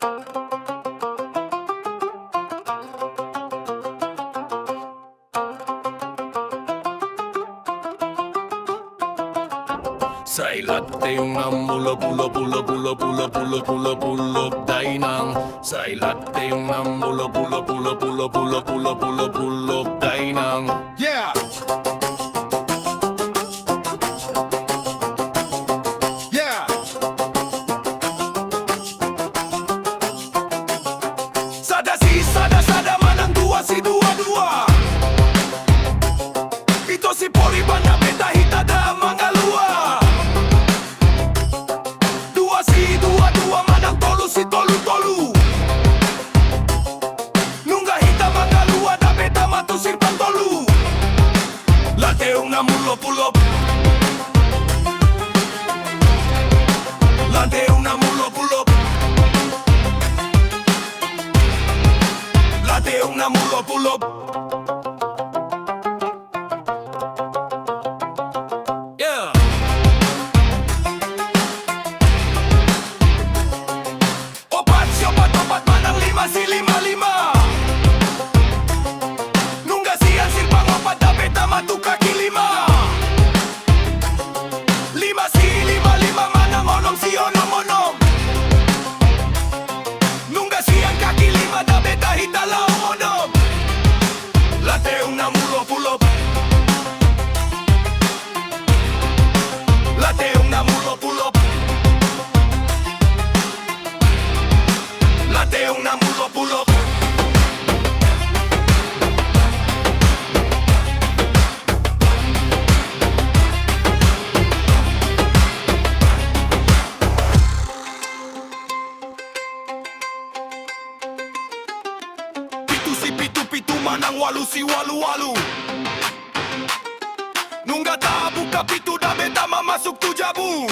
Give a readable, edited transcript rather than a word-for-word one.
Say latte nga mula pula pula pula pula pula pula pula dainang. Say latte nga mula pula pula pula pula pula pula pula dainang. Yeah. Yeah. Sada si sada manang dua si dua. Ito si Poriban na beta hitada mga luwa. Dua manang tolu si tolu. Nunga hita mga luwa na beta matusir pantolu. Lateong na mulop-ulop. Lateong na mulop-ulop. Lateong na mulop-ulop. Yeah. Opat manang lima si lima. Nunga siyan silpang opat na beta matuka kilima. Lima si lima manang onom si onom. Nunga siyan kaki lima na beta hitala onom. Lateong na mulop-ulop. Lateong na mulop-ulop. Lateong na mulop-ulop. Pitu si pitu manang walu si walu. Nunga tabu kapitu da beta mamasuk tu jabu.